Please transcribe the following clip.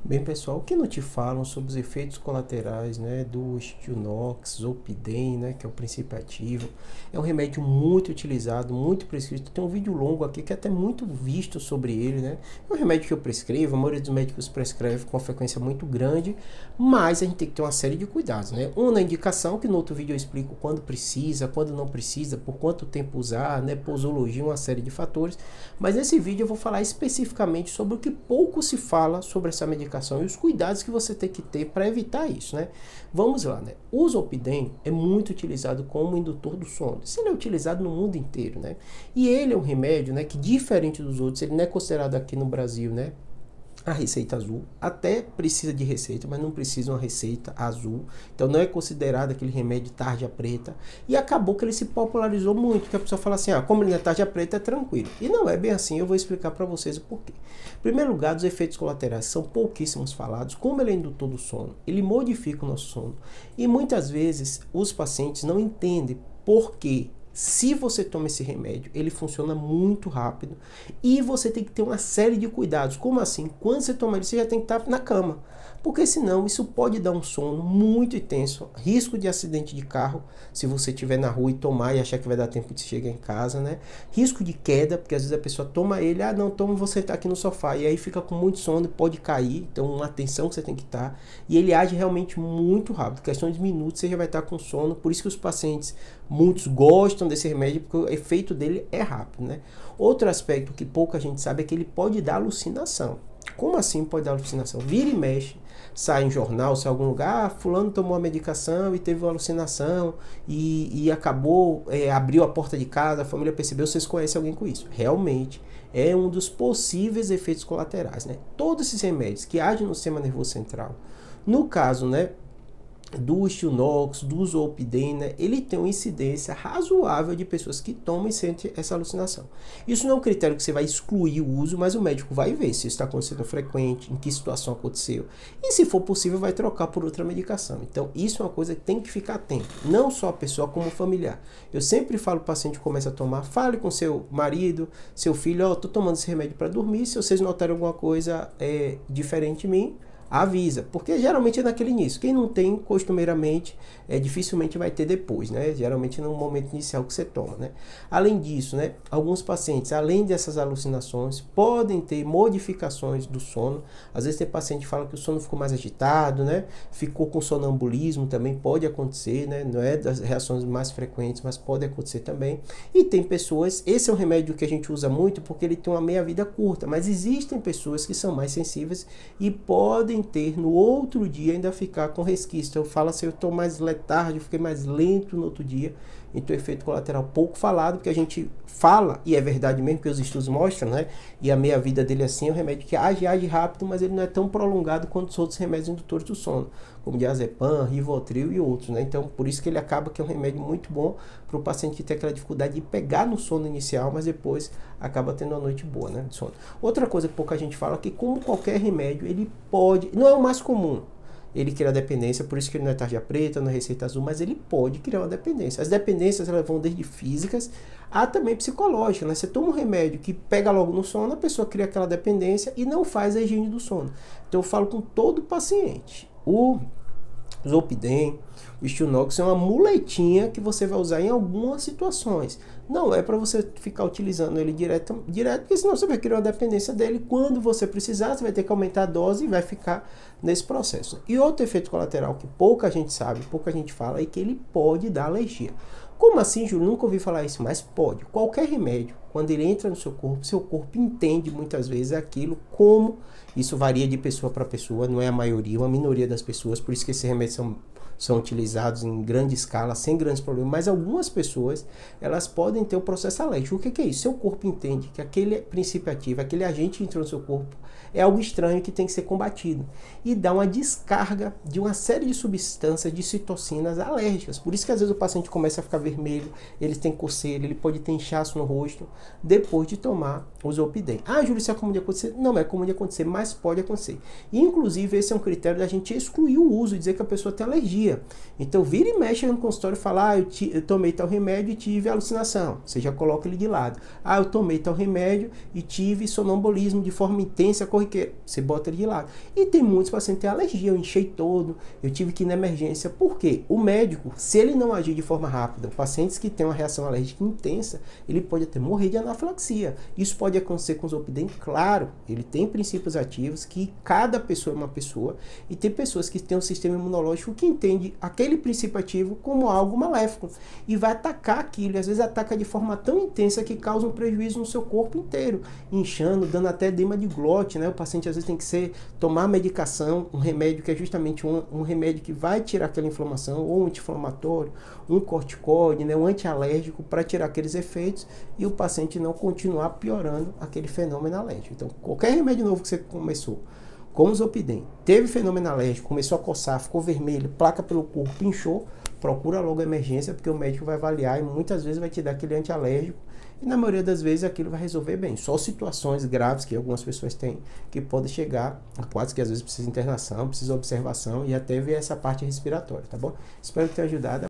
Bem, pessoal, o que não te falam sobre os efeitos colaterais, né, do Stilnox, Zolpidem, né, que é o princípio ativo. É um remédio muito utilizado, muito prescrito. Tem um vídeo longo aqui que é até muito visto sobre ele, né? É um remédio que eu prescrevo, a maioria dos médicos prescreve com uma frequência muito grande, mas a gente tem que ter uma série de cuidados, né? Um na indicação, que no outro vídeo eu explico quando precisa, quando não precisa, por quanto tempo usar, né, posologia, uma série de fatores. Mas nesse vídeo eu vou falar especificamente sobre o que pouco se fala sobre essa medicação e os cuidados que você tem que ter para evitar isso, né? Vamos lá, né? O Zolpidem é muito utilizado como indutor do sono. Isso ele é utilizado no mundo inteiro, né? E ele é um remédio, né, que diferente dos outros, ele não é considerado aqui no Brasil, né, a receita azul. Até precisa de receita, mas não precisa uma receita azul. Então não é considerado aquele remédio tarja preta. E acabou que ele se popularizou muito, que a pessoa fala assim, ah, como ele não é tarja preta, é tranquilo. E não é bem assim, eu vou explicar para vocês o porquê. Em primeiro lugar, os efeitos colaterais são pouquíssimos falados. Como ele é indutor do sono, ele modifica o nosso sono. E muitas vezes os pacientes não entendem por quê. Se você toma esse remédio, ele funciona muito rápido e você tem que ter uma série de cuidados. Como assim? Quando você toma ele, você já tem que estar na cama, porque senão isso pode dar um sono muito intenso, risco de acidente de carro, se você estiver na rua e tomar e achar que vai dar tempo de chegar em casa, né? Risco de queda, porque às vezes a pessoa toma ele, ah não, toma, você tá aqui no sofá, e aí fica com muito sono e pode cair, então uma atenção que você tem que estar, e ele age realmente muito rápido, questão de minutos você já vai estar com sono, por isso que os pacientes, muitos gostam desse remédio, porque o efeito dele é rápido, né? Outro aspecto que pouca gente sabe é que ele pode dar alucinação. Como assim pode dar alucinação? Vira e mexe, sai em jornal, sai em algum lugar, ah, fulano tomou a medicação e teve uma alucinação e acabou, abriu a porta de casa, a família percebeu, vocês conhecem alguém com isso. Realmente é um dos possíveis efeitos colaterais, né? Todos esses remédios que agem no sistema nervoso central, no caso, né, do Stilnox, do Zolpidem, né, ele tem uma incidência razoável de pessoas que tomam e sentem essa alucinação. Isso não é um critério que você vai excluir o uso, mas o médico vai ver se isso está acontecendo frequente, em que situação aconteceu, e se for possível vai trocar por outra medicação. Então isso é uma coisa que tem que ficar atento, não só a pessoa como o familiar. Eu sempre falo para o paciente que começa a tomar, fale com seu marido, seu filho, ó, tô tomando esse remédio para dormir, se vocês notarem alguma coisa diferente em mim, avisa, porque geralmente é naquele início. Quem não tem, costumeiramente, dificilmente vai ter depois, né? Geralmente no momento inicial que você toma, né? Além disso, né, alguns pacientes, além dessas alucinações, podem ter modificações do sono. Às vezes tem paciente que fala que o sono ficou mais agitado, né? Ficou com sonambulismo, também pode acontecer, né? Não é das reações mais frequentes, mas pode acontecer também. E tem pessoas, esse é um remédio que a gente usa muito porque ele tem uma meia-vida curta, mas existem pessoas que são mais sensíveis e podem ter no outro dia ainda ficar com resquício. Eu falo assim, eu estou mais letárgico, fiquei mais lento no outro dia. Então, efeito colateral pouco falado, porque a gente fala, e é verdade mesmo, que os estudos mostram, né? E a meia-vida dele assim é um remédio que age rápido, mas ele não é tão prolongado quanto os outros remédios indutores do sono, como diazepam, Rivotril e outros, né? Então, por isso que ele acaba que é um remédio muito bom para o paciente que tem aquela dificuldade de pegar no sono inicial, mas depois acaba tendo uma noite boa, né, de sono. Outra coisa que pouca gente fala é que, como qualquer remédio, ele pode, não é o mais comum, ele cria dependência, por isso que ele não é tarja preta, não é receita azul, mas ele pode criar uma dependência. As dependências elas vão desde físicas a também psicológicas, né? Você toma um remédio que pega logo no sono, a pessoa cria aquela dependência e não faz a higiene do sono. Então eu falo com todo paciente, o Zolpidem, o Stilnox é uma muletinha que você vai usar em algumas situações. Não é para você ficar utilizando ele direto, porque senão você vai criar uma dependência dele. Quando você precisar, você vai ter que aumentar a dose e vai ficar nesse processo. E outro efeito colateral que pouca gente sabe, pouca gente fala, é que ele pode dar alergia. Como assim, Júlio? Nunca ouvi falar isso, mas pode. Qualquer remédio, quando ele entra no seu corpo entende muitas vezes aquilo como... Isso varia de pessoa para pessoa, não é a maioria, uma minoria das pessoas, por isso que esses remédios são utilizados em grande escala, sem grandes problemas, mas algumas pessoas, elas podem ter o processo alérgico. O que é isso? Seu corpo entende que aquele princípio ativo, aquele agente que entrou no seu corpo, é algo estranho que tem que ser combatido. E dá uma descarga de uma série de substâncias, de citocinas alérgicas. Por isso que às vezes o paciente começa a ficar vermelho, ele tem coceira, ele pode ter inchaço no rosto, depois de tomar o Zolpidem. Ah, Júlio, isso é comum de acontecer? Não é comum de acontecer, mas pode acontecer. E, inclusive, esse é um critério da gente excluir o uso, dizer que a pessoa tem alergia. Então, vira e mexe no consultório e fala, ah, eu tomei tal remédio e tive alucinação. Você já coloca ele de lado. Ah, eu tomei tal remédio e tive sonambulismo de forma intensa, corriqueira. Você bota ele de lado. E tem muitos pacientes que têm alergia, eu enchei todo, eu tive que ir na emergência. Por quê? O médico, se ele não agir de forma rápida, pacientes que têm uma reação alérgica intensa, ele pode até morrer de anafilaxia. Isso pode acontecer com o Zolpidem, claro, ele tem princípios ativos, que cada pessoa é uma pessoa, e tem pessoas que têm um sistema imunológico que entende aquele princípio ativo como algo maléfico, e vai atacar aquilo, e às vezes ataca de forma tão intensa que causa um prejuízo no seu corpo inteiro, inchando, dando até edema de glote, né? O paciente às vezes tem que tomar medicação, um remédio que é justamente um remédio que vai tirar aquela inflamação, ou um anti-inflamatório, um corticoide, né? Um antialérgico para tirar aqueles efeitos, e o paciente não continuar piorando aquele fenômeno alérgico. Então, qualquer remédio novo que você começou, como o Zolpidem, teve fenômeno alérgico, começou a coçar, ficou vermelho, placa pelo corpo, inchou, procura logo a emergência, porque o médico vai avaliar e muitas vezes vai te dar aquele antialérgico, e na maioria das vezes aquilo vai resolver bem. Só situações graves que algumas pessoas têm, que podem chegar a quase que às vezes precisa de internação, precisa de observação e até ver essa parte respiratória, tá bom? Espero que tenha ajudado.